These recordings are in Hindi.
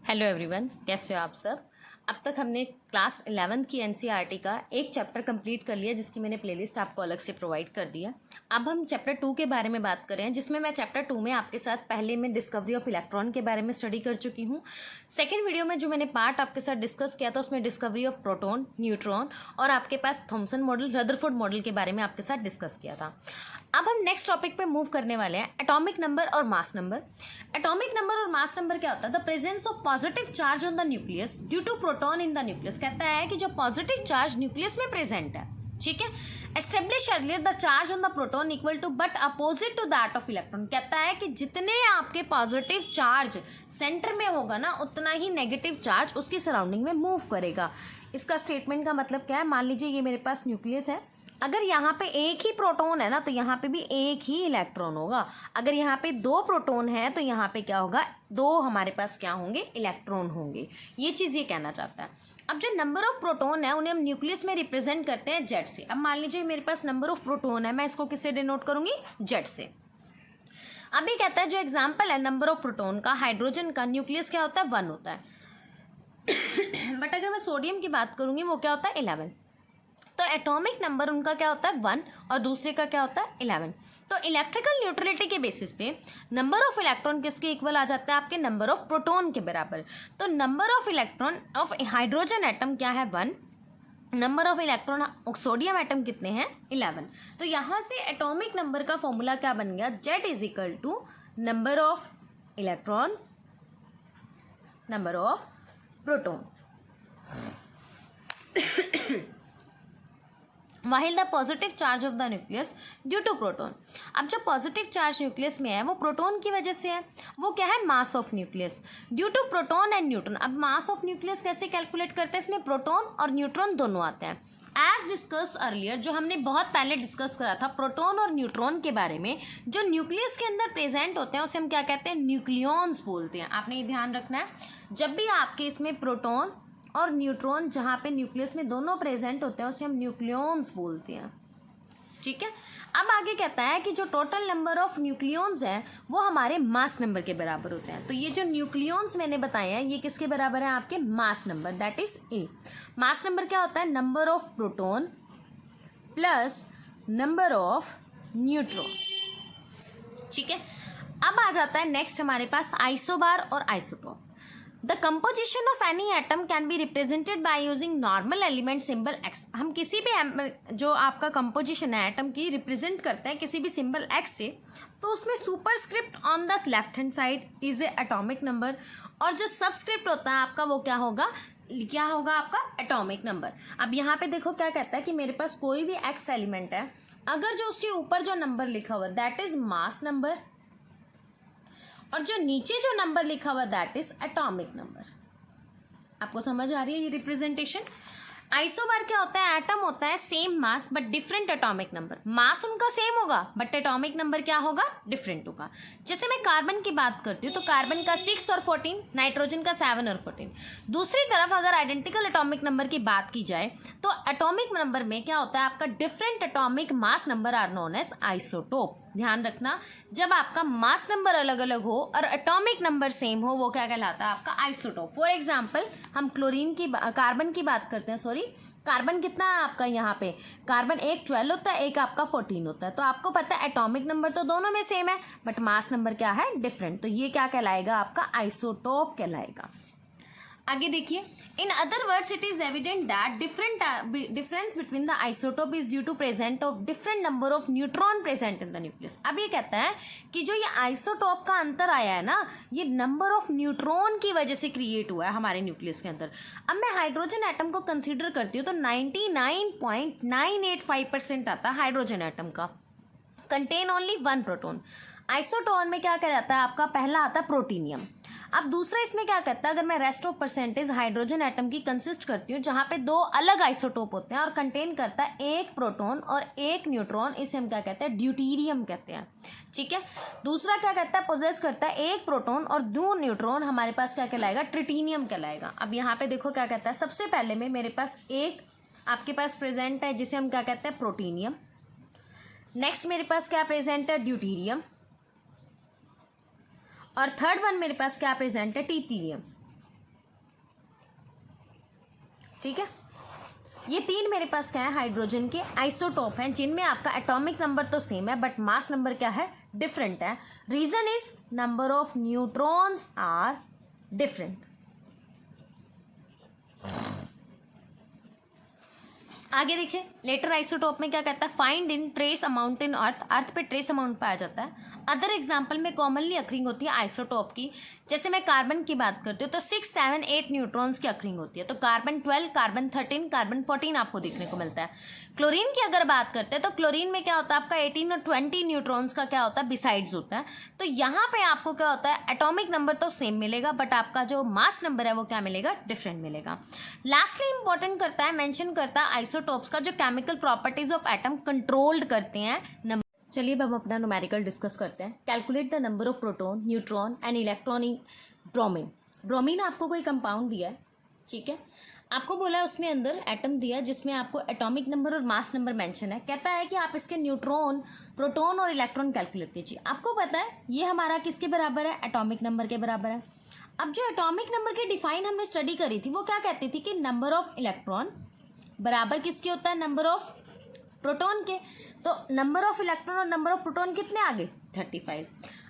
हेलो एवरीवन, कैसे हो आप सब। अब तक हमने क्लास 11 की एनसीईआरटी का एक चैप्टर कंप्लीट कर लिया, जिसकी मैंने प्लेलिस्ट आपको अलग से प्रोवाइड कर दिया। अब हम चैप्टर 2 के बारे में बात कर रहे हैं, जिसमें मैं चैप्टर 2 में आपके साथ पहले मैं डिस्कवरी ऑफ इलेक्ट्रॉन के बारे में स्टडी कर चुकी हूँ। सेकेंड वीडियो में जो मैंने पार्ट आपके साथ डिस्कस किया था, उसमें डिस्कवरी ऑफ प्रोटॉन, न्यूट्रॉन और आपके पास थॉमसन मॉडल, रदरफोर्ड मॉडल के बारे में आपके साथ डिस्कस किया था। अब हम नेक्स्ट टॉपिक पे मूव करने वाले हैं, एटॉमिक नंबर और मास नंबर। एटॉमिक नंबर और मास नंबर क्या होता है? The presence of positive charge on the nucleus due to proton in the nucleus. कहता है कि जो पॉजिटिव चार्ज न्यूक्लियस में प्रेजेंट है, ठीक है, establish earlier the charge on the proton equal to but opposite to that of electron. कहता है कि जितने आपके पॉजिटिव चार्ज सेंटर में होगा ना, उतना ही नेगेटिव चार्ज उसकी सराउंडिंग में मूव करेगा। इसका स्टेटमेंट का मतलब क्या है? मान लीजिए ये मेरे पास न्यूक्लियस है, अगर यहाँ पे एक ही प्रोटॉन है ना, तो यहाँ पे भी एक ही इलेक्ट्रॉन होगा। अगर यहाँ पे दो प्रोटॉन है, तो यहाँ पे क्या होगा? दो हमारे पास क्या होंगे? इलेक्ट्रॉन होंगे। ये चीज़ ये कहना चाहता है। अब जो नंबर ऑफ प्रोटॉन है, उन्हें हम न्यूक्लियस में रिप्रेजेंट करते हैं जेड से। अब मान लीजिए मेरे पास नंबर ऑफ प्रोटॉन है, मैं इसको किससे डिनोट करूंगी? जेड से। अभी कहता है जो एग्जाम्पल है नंबर ऑफ प्रोटॉन का, हाइड्रोजन का, न्यूक्लियस क्या होता है? 1 होता है। बट अगर मैं सोडियम की बात करूंगी, वो क्या होता है? 11। तो एटॉमिक नंबर उनका क्या होता है? 1 और दूसरे का क्या होता है? 11। तो इलेक्ट्रिकल न्यूट्रलिटी के बेसिस पे नंबर ऑफ इलेक्ट्रॉन किसके इक्वल आ जाता है? आपके नंबर ऑफ प्रोटॉन के बराबर। तो number of electron of hydrogen atom क्या है? 1। Number of electron sodium atom कितने हैं? 11। तो यहाँ से एटॉमिक नंबर का फॉर्मूला क्या बन गया? Z is equal to number of electron, number of proton, while the positive charge of the nucleus due to proton। अब जो पॉजिटिव चार्ज न्यूक्लियस में है, वो प्रोटॉन की वजह से है। वो क्या है? Mass of nucleus due to proton and neutron. अब मास ऑफ न्यूक्लियस कैसे कैलकुलेट करते हैं? इसमें प्रोटॉन और न्यूट्रॉन दोनों आते हैं। एज डिस्कस अर्लियर, जो हमने बहुत पहले डिस्कस करा था प्रोटॉन और न्यूट्रॉन के बारे में, जो न्यूक्लियस के अंदर प्रेजेंट होते हैं उसे हम क्या कहते हैं? न्यूक्लियॉन्स बोलते हैं। आपने ये ध्यान रखना है, जब भी आपके इसमें प्रोटॉन और न्यूट्रॉन जहाँ पे न्यूक्लियस में दोनों प्रेजेंट होते हैं, उसे हम न्यूक्लियॉन्स बोलते हैं, ठीक है। अब आगे कहता है कि जो टोटल नंबर ऑफ न्यूक्लियॉन्स हैं, वो हमारे मास नंबर के बराबर होते हैं। तो ये जो न्यूक्लियॉन्स मैंने बताए हैं, ये किसके बराबर है? आपके mass number, that is a. Mass number क्या होता है? Number of proton plus number of neutron, ठीक है। अब आ जाता है नेक्स्ट हमारे पास आइसोबार और isotope. The composition of any atom can be represented by using normal element symbol x. हम किसी भी जो आपका कंपोजिशन है एटम की, रिप्रेजेंट करते हैं किसी भी सिंबल एक्स से, तो उसमें superscript on the left hand side is a atomic number, और जो सबस्क्रिप्ट होता है आपका, वो क्या होगा? क्या होगा आपका? Atomic number. अब यहाँ पे देखो क्या कहता है कि मेरे पास कोई भी एक्स एलिमेंट है, अगर जो उसके ऊपर जो नंबर लिखा हुआ दैट इज मास नंबर, और जो नीचे जो नंबर लिखा हुआ दैट इज एटॉमिक नंबर। आपको समझ आ रही है ये रिप्रेजेंटेशन? आइसोबार क्या होता है? एटम होता है same mass but different atomic number. Mass उनका सेम होगा बट एटॉमिक नंबर क्या होगा? डिफरेंट होगा। जैसे मैं कार्बन की बात करती हूँ, तो कार्बन का 6 और 14, नाइट्रोजन का 7 और 14। दूसरी तरफ अगर आइडेंटिकल एटॉमिक नंबर की बात की जाए, तो एटॉमिक नंबर में क्या होता है? आपका different atomic mass number are known as isotope. ध्यान रखना, जब आपका मास नंबर अलग अलग हो और एटॉमिक नंबर सेम हो, वो क्या कहलाता है? आपका आइसोटोप। फॉर एग्जांपल हम कार्बन की बात करते हैं, सॉरी, कार्बन कितना है आपका? यहाँ पे कार्बन एक 12 होता है, एक आपका 14 होता है। तो आपको पता है एटॉमिक नंबर तो दोनों में सेम है, बट मास नंबर क्या है? डिफरेंट। तो ये क्या कहलाएगा? आपका आइसोटोप कहलाएगा। आगे देखिए, in other words it is evident that difference between the isotope is due to present of different number of neutron present in the nucleus. अब ये कहता है कि जो ये आइसोटोप का अंतर आया है ना, ये नंबर ऑफ न्यूट्रॉन की वजह से क्रिएट हुआ है हमारे न्यूक्लियस के अंदर। अब मैं हाइड्रोजन एटम को कंसिडर करती हूँ, तो 99.985% आता है हाइड्रोजन एटम का, कंटेन ओनली 1 प्रोटॉन। आइसोटोप में क्या कहलाता है? आपका पहला आता है प्रोटीनियम। अब दूसरा इसमें क्या कहता है? अगर मैं rest of percentage hydrogen atom की कंसिस्ट करती हूँ, जहाँ पे 2 अलग आइसोटोप होते हैं और कंटेन करता है 1 प्रोटॉन और 1 न्यूट्रॉन, इसे हम क्या कहते हैं? ड्यूटेरियम कहते हैं, ठीक है। दूसरा क्या कहता है? पोजेस करता है 1 प्रोटॉन और 2 न्यूट्रॉन, हमारे पास क्या कहलाएगा? ट्रिटिनियम कहलाएगा। अब यहाँ पे देखो क्या कहता है, सबसे पहले में मेरे पास एक आपके पास प्रेजेंट है, जिसे हम क्या कहते हैं? प्रोटीनियम। नेक्स्ट मेरे पास क्या प्रेजेंट है? ड्यूटेरियम। और थर्ड वन मेरे पास क्या प्रेजेंट है? ट्रिटिनियम। ठीक है, ये 3 मेरे पास क्या है, हाइड्रोजन के आइसोटोप हैं जिनमें आपका एटॉमिक नंबर तो सेम है बट मास नंबर क्या है, डिफरेंट है. Reason is number of neutrons are different. आगे देखिए, लेटर आइसोटोप में क्या कहता है, find in trace amount in earth. Earth पे ट्रेस अमाउंट पाया जाता है. अदर एग्जाम्पल में कॉमनली अक्रिंग होती है आइसोटोप की. जैसे मैं कार्बन की बात करती हूँ तो 6, 7, 8 न्यूट्रॉन्स की अक्रिंग होती है. तो कार्बन 12, कार्बन 13, कार्बन 14 आपको देखने को मिलता है. क्लोरीन की अगर बात करते हैं तो क्लोरीन में क्या होता है, आपका 18 और 20 न्यूट्रॉन्स का क्या होता है, बिसाइड्स होता है. तो यहाँ पे आपको क्या होता है, एटॉमिक नंबर तो सेम मिलेगा बट आपका जो मास नंबर है वो क्या मिलेगा, डिफरेंट मिलेगा. लास्टली इंपॉर्टेंट करता है, मेंशन करता है आइसोटोप्स का जो chemical properties of atom controlled करते हैं नंबर. चलिए अब हम अपना न्यूमेरिकल डिस्कस करते हैं. Calculate the number of proton, neutron and electron in bromine. Bromine आपको कोई कंपाउंड दिया है, ठीक है, आपको बोला है उसमें अंदर एटम दिया है जिसमें आपको एटॉमिक नंबर और मास नंबर मेंशन है. कहता है कि आप इसके न्यूट्रॉन, प्रोटॉन और इलेक्ट्रॉन कैलकुलेट कीजिए. आपको पता है ये हमारा किसके बराबर है, एटॉमिक नंबर के बराबर है. अब जो एटॉमिक नंबर की डिफाइन हमने स्टडी करी थी वो क्या कहती थी कि नंबर ऑफ इलेक्ट्रॉन बराबर किसके होता है, नंबर ऑफ प्रोटॉन के. तो नंबर ऑफ इलेक्ट्रॉन और नंबर ऑफ प्रोटॉन कितने आ गए, 35.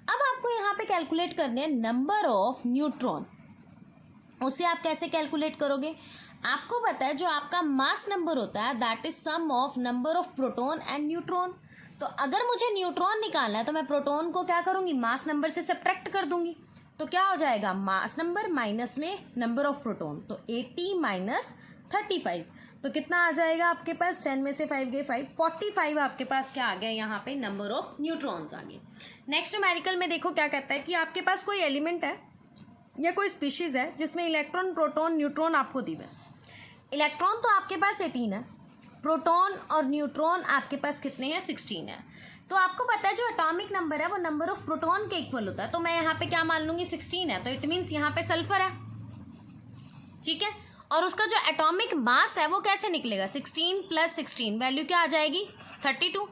अब आपको यहाँ पे कैलकुलेट करने हैं नंबर ऑफ न्यूट्रॉन. उसे आप कैसे कैलकुलेट करोगे, आपको पता है जो आपका मास नंबर होता है that is sum of number of proton and neutron. तो अगर मुझे न्यूट्रॉन निकालना है तो मैं प्रोटॉन को क्या करूंगी, मास नंबर से सब्ट्रैक्ट कर दूंगी. तो क्या हो जाएगा, मास नंबर माइनस में नंबर ऑफ प्रोटॉन. तो 80 माइनस 35 तो कितना आ जाएगा आपके पास, 10 में से 5 गए 5, 45 आपके पास क्या आ गया, यहाँ पे नंबर ऑफ न्यूट्रॉन्स आ गए. नेक्स्ट न्यूमेरिकल में देखो क्या कहता है कि आपके पास कोई एलिमेंट है या कोई स्पीशीज है जिसमें इलेक्ट्रॉन, प्रोटॉन, न्यूट्रॉन आपको दी है. इलेक्ट्रॉन तो आपके पास 18 है, प्रोटॉन और न्यूट्रॉन आपके पास कितने हैं, 16 है. तो आपको पता है जो एटॉमिक नंबर है वो नंबर ऑफ प्रोटॉन के इक्वल होता है. तो मैं यहाँ पे क्या मान लूंगी, 16 है, तो इट मीन्स यहाँ पे सल्फर है, ठीक है. और उसका जो एटॉमिक मास है वो कैसे निकलेगा, 16 प्लस 16 वैल्यू क्या आ जाएगी, 32.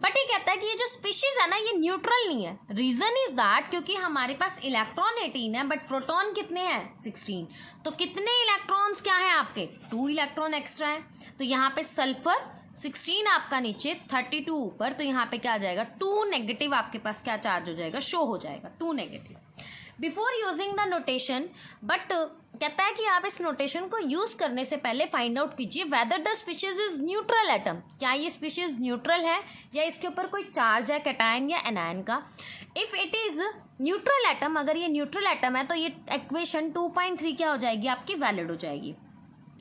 बट ये कहता है कि ये जो स्पीशीज है ना ये न्यूट्रल नहीं है. रीजन इज दैट क्योंकि हमारे पास इलेक्ट्रॉन 18 है बट प्रोटॉन कितने हैं, 16. तो कितने इलेक्ट्रॉन्स क्या है आपके, 2 इलेक्ट्रॉन एक्स्ट्रा है. तो यहाँ पे सल्फर 16 आपका नीचे, 32 ऊपर, तो यहाँ पे क्या आ जाएगा, 2 नेगेटिव आपके पास क्या चार्ज हो जाएगा, शो हो जाएगा, 2 negative. Before using the notation, but कहता है कि आप इस नोटेशन को यूज करने से पहले फाइंड आउट कीजिए whether the species is neutral atom. क्या ये स्पीशीज न्यूट्रल है या इसके ऊपर कोई चार्ज है, कैटायन या एनायन का. If it is neutral atom, अगर ये न्यूट्रल एटम है तो ये इक्वेशन 2.3 क्या हो जाएगी आपकी, वैलिड हो जाएगी.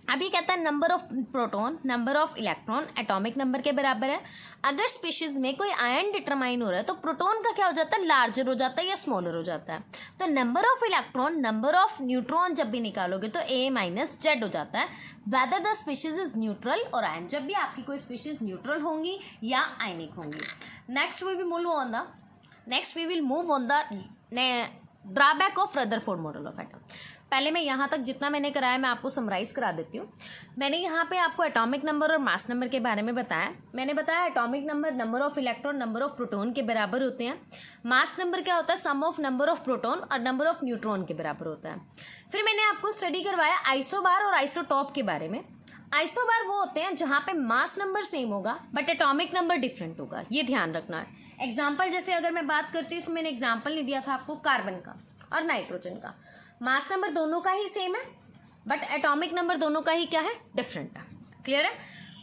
अभी कहता है number of proton, number of electron atomic number के बराबर है. अगर स्पीशीज में कोई आयन डिटरमाइन हो रहा है तो प्रोटॉन का क्या हो जाता है, लार्जर हो जाता है या स्मॉलर हो जाता है. तो number of electron, number of neutron जब भी निकालोगे तो A माइनस जेड हो जाता है. Whether the species is neutral और आयन, जब भी आपकी कोई स्पीशीज न्यूट्रल होंगी या आयनिक होंगी. Next we will move on the drawback of Rutherford model of atom. पहले मैं यहाँ तक जितना मैंने कराया मैं आपको समराइज करा देती हूँ. मैंने यहाँ पे आपको एटॉमिक नंबर और मास नंबर के बारे में बताया. मैंने बताया atomic number number of electron, number of proton के बराबर होते हैं. मास नंबर क्या होता है, सम ऑफ नंबर ऑफ प्रोटॉन और नंबर ऑफ न्यूट्रॉन के बराबर होता है. फिर मैंने आपको स्टडी करवाया आइसोबार और आइसोटॉप के बारे में. आइसोबार वो होते हैं जहाँ पे मास नंबर सेम होगा बट एटॉमिक नंबर डिफरेंट होगा, ये ध्यान रखना है. एग्जाम्पल जैसे अगर मैं बात करती हूँ, इसमें मैंने एग्जाम्पल नहीं दिया था आपको कार्बन का और नाइट्रोजन का. मास नंबर दोनों का ही सेम है बट एटॉमिक नंबर दोनों का ही क्या है, डिफरेंट है. क्लियर है.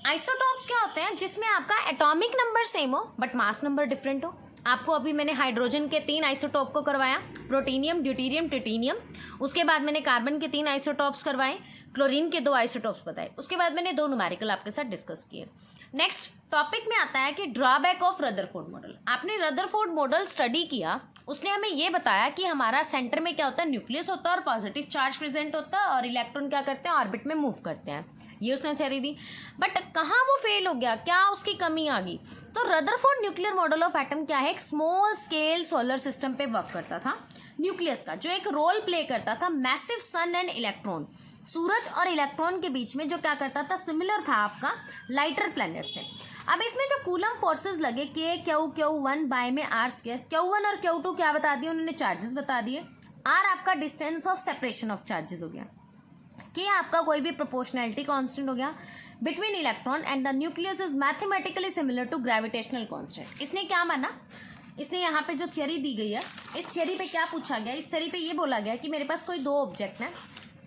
आइसोटॉप्स क्या होते हैं, जिसमें आपका एटॉमिक नंबर सेम हो बट मास नंबर डिफरेंट हो. आपको अभी मैंने हाइड्रोजन के 3 आइसोटॉप को करवाया, प्रोटीनियम, ड्यूटीरियम, ट्रिटिनियम. उसके बाद मैंने कार्बन के 3 आइसोटॉप्स करवाए, क्लोरीन के 2 आइसोटॉप्स बताए. उसके बाद मैंने 2 न्यूमेरिकल आपके साथ डिस्कस किए. नेक्स्ट टॉपिक में आता है कि ड्रॉबैक ऑफ रदरफोर्ड मॉडल. आपने रदरफोर्ड मॉडल स्टडी किया, उसने हमें ये बताया कि हमारा सेंटर में क्या होता है, न्यूक्लियस होता है और पॉजिटिव चार्ज प्रेजेंट होता है और इलेक्ट्रॉन क्या करते हैं, ऑर्बिट में मूव करते हैं. ये उसने थ्योरी दी. बट कहाँ वो फेल हो गया, क्या उसकी कमी आ गई. तो Rutherford nuclear model of atom क्या है, एक स्मॉल स्केल सोलर सिस्टम पे वर्क करता था. न्यूक्लियस का जो एक रोल प्ले करता था मैसिव सन एंड इलेक्ट्रॉन, सूरज और इलेक्ट्रॉन के बीच में जो क्या करता था, सिमिलर था आपका लाइटर प्लैनेट से. अब इसमें जो कूलम फोर्सेस लगे Q1 बाय में R², Q1 और Q2 क्या बता दिए उन्होंने, चार्जेस बता दिए. R आपका distance of separation of charges हो गया. कि आपका कोई भी प्रोपोर्शनैलिटी कांस्टेंट हो गया between electron and the nucleus is mathematically similar to gravitational constant. इसने क्या माना, इसने यहाँ पे जो थियरी दी गई है, इस थियरी पे क्या पूछा गया, इस थियरी पे ये बोला गया कि मेरे पास कोई दो ऑब्जेक्ट हैं,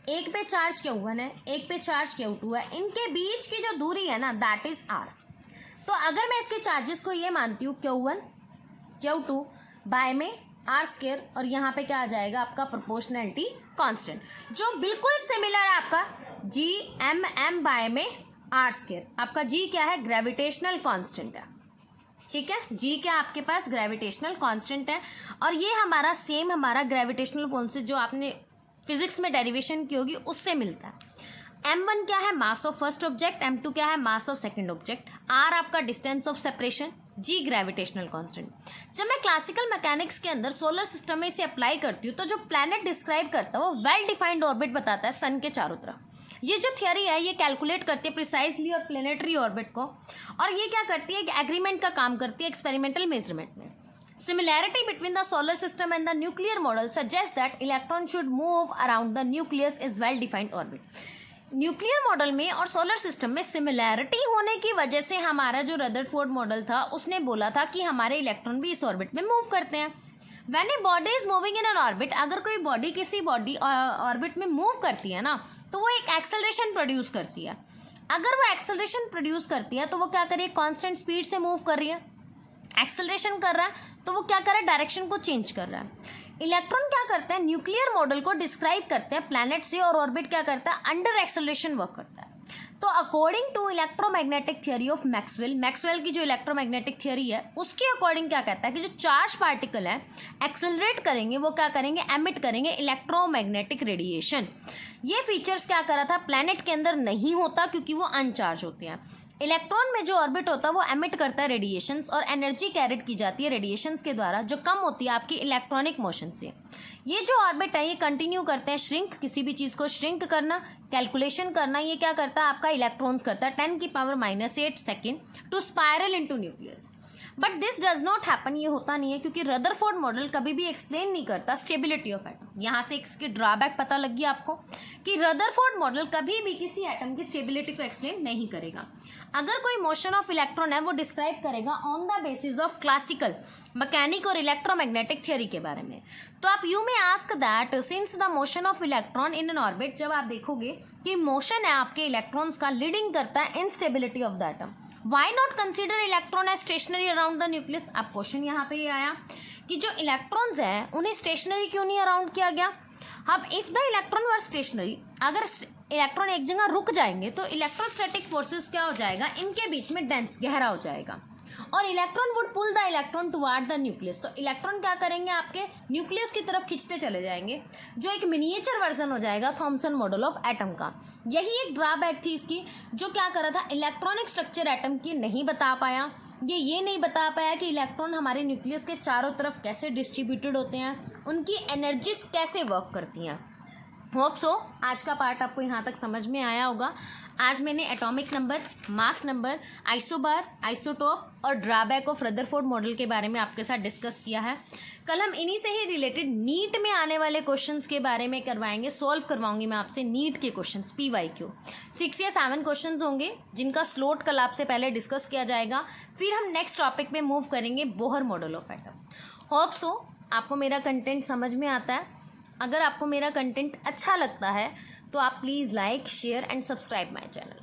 एक पे चार्ज Q1 है, एक पे चार्ज Q2 है, इनके बीच की जो दूरी है ना दैट इज R। तो अगर मैं इसके चार्जेस को ये मानती हूँ Q1 Q2 बाय में R² और यहाँ पे क्या आ जाएगा आपका प्रोपोर्शनैलिटी कांस्टेंट, जो बिल्कुल सिमिलर है आपका G(m)m बाय में R²। आपका G क्या है, ग्रेविटेशनल कांस्टेंट है, ठीक है। G क्या आपके पास ग्रेविटेशनल कांस्टेंट है, और ये हमारा सेम हमारा ग्रेविटेशनल फोर्स जो आपने फिजिक्स में डेरिवेशन की होगी उससे मिलता है। m1 क्या है, mass of first object, m2 क्या है, mass of second object, r आपका distance of separation, g gravitational constant. जब मैं क्लासिकल मैकेनिक्स के अंदर सोलर सिस्टम में इसे अप्लाई करती हूँ तो जो प्लैनेट डिस्क्राइब करता है वो वेल डिफाइंड ऑर्बिट बताता है सन के चारों तरफ। ये जो थियरी है ये कैलकुलेट करती है प्रिसाइजली और प्लेनेटरी ऑर्बिट को, और ये क्या करती है, एक एग्रीमेंट का काम करती है एक्सपेरिमेंटल मेजरमेंट में। Similarity between the solar system and the nuclear model suggests that electron should move around the nucleus is well-defined orbit. Nuclear model में और सोलर सिस्टम में सिमिलैरिटी होने की वजह से हमारा जो रदरफोर्ड मॉडल था उसने बोला था कि हमारे इलेक्ट्रॉन भी इस ऑर्बिट में मूव करते हैं। When a body is moving in an orbit, अगर कोई बॉडी किसी बॉडी ऑर्बिट में मूव करती है ना तो वो एक एक्सेलरेशन प्रोड्यूस करती है। अगर वो एक्सेलरेशन प्रोड्यूस करती है तो वो क्या कर रही है, कांस्टेंट स्पीड से मूव कर रही है, एक्सेलरेशन कर रहा है तो वो क्या कर रहा है, डायरेक्शन को चेंज कर रहा है। इलेक्ट्रॉन क्या करते हैं, न्यूक्लियर मॉडल को डिस्क्राइब करते हैं प्लैनेट से, और ऑर्बिट क्या करता है, अंडर एक्सेलरेशन वर्क करता है। तो according to electromagnetic theory of Maxwell की जो इलेक्ट्रोमैग्नेटिक थियरी है उसके अकॉर्डिंग क्या कहता है कि जो चार्ज पार्टिकल है एक्सेलरेट करेंगे, वो क्या करेंगे, एमिट करेंगे इलेक्ट्रोमैग्नेटिक रेडिएशन। ये फीचर्स क्या करा था, प्लैनेट के अंदर नहीं होता क्योंकि वो अनचार्ज होते हैं। इलेक्ट्रॉन में जो ऑर्बिट होता है वो एमिट करता है रेडिएशंस, और एनर्जी कैरिड की जाती है रेडिएशंस के द्वारा जो कम होती है आपकी इलेक्ट्रॉनिक मोशन से। ये जो ऑर्बिट है ये कंटिन्यू करते हैं श्रिंक, किसी भी चीज़ को श्रिंक करना, कैलकुलेशन करना, ये क्या करता है आपका इलेक्ट्रॉन्स करता है 10⁻⁸ second to spiral into nucleus. But this does not happen, ये होता नहीं है क्योंकि रदरफोर्ड मॉडल कभी भी एक्सप्लेन नहीं करता स्टेबिलिटी ऑफ एटम। यहाँ से इसकी ड्रॉबैक पता लग गया आपको कि रदरफोर्ड मॉडल कभी भी किसी एटम की स्टेबिलिटी को एक्सप्लेन नहीं करेगा। अगर कोई मोशन ऑफ इलेक्ट्रॉन है वो डिस्क्राइब करेगा on the basis of classical mechanic और इलेक्ट्रोमैग्नेटिक थियरी के बारे में। तो आप यू में ask that since the motion of electron in an orbit, जब आप देखोगे कि मोशन है आपके इलेक्ट्रॉन्स का लीडिंग करता है instability of the atom, why not consider electron as stationary around the nucleus. अब क्वेश्चन यहाँ पे ये आया कि जो इलेक्ट्रॉन्स हैं उन्हें स्टेशनरी क्यों नहीं अराउंड किया गया। अब if the electron were stationary, अगर इलेक्ट्रॉन एक जगह रुक जाएंगे तो इलेक्ट्रोस्टैटिक फोर्सेस क्या हो जाएगा, इनके बीच में डेंस गहरा हो जाएगा, और electron would pull the electron toward the nucleus. तो इलेक्ट्रॉन क्या करेंगे, आपके न्यूक्लियस की तरफ खींचते चले जाएंगे, जो एक मिनिएचर वर्जन हो जाएगा थॉमसन मॉडल ऑफ एटम का। यही एक ड्रॉबैक थी इसकी, जो क्या कर रहा था, इलेक्ट्रॉनिक स्ट्रक्चर एटम की नहीं बता पाया। ये नहीं बता पाया कि इलेक्ट्रॉन हमारे न्यूक्लियस के चारों तरफ कैसे डिस्ट्रीब्यूटेड होते हैं, उनकी एनर्जीज कैसे वर्क करती हैं। होप सो आज का पार्ट आपको यहाँ तक समझ में आया होगा। आज मैंने atomic number, mass number, isobar, isotope और ड्रॉबैक ऑफ रदरफोर्ड मॉडल के बारे में आपके साथ डिस्कस किया है। कल हम इन्हीं से ही रिलेटेड नीट में आने वाले क्वेश्चंस के बारे में करवाएंगे, सॉल्व करवाऊंगी मैं आपसे नीट के क्वेश्चंस, PYQ 6 या 7 क्वेश्चंस होंगे जिनका स्लोट कल आपसे पहले डिस्कस किया जाएगा। फिर हम नेक्स्ट टॉपिक में मूव करेंगे, Bohr model of atom. Hope so आपको मेरा कंटेंट समझ में आता है। अगर आपको मेरा कंटेंट अच्छा लगता है तो आप please like, share and subscribe my channel.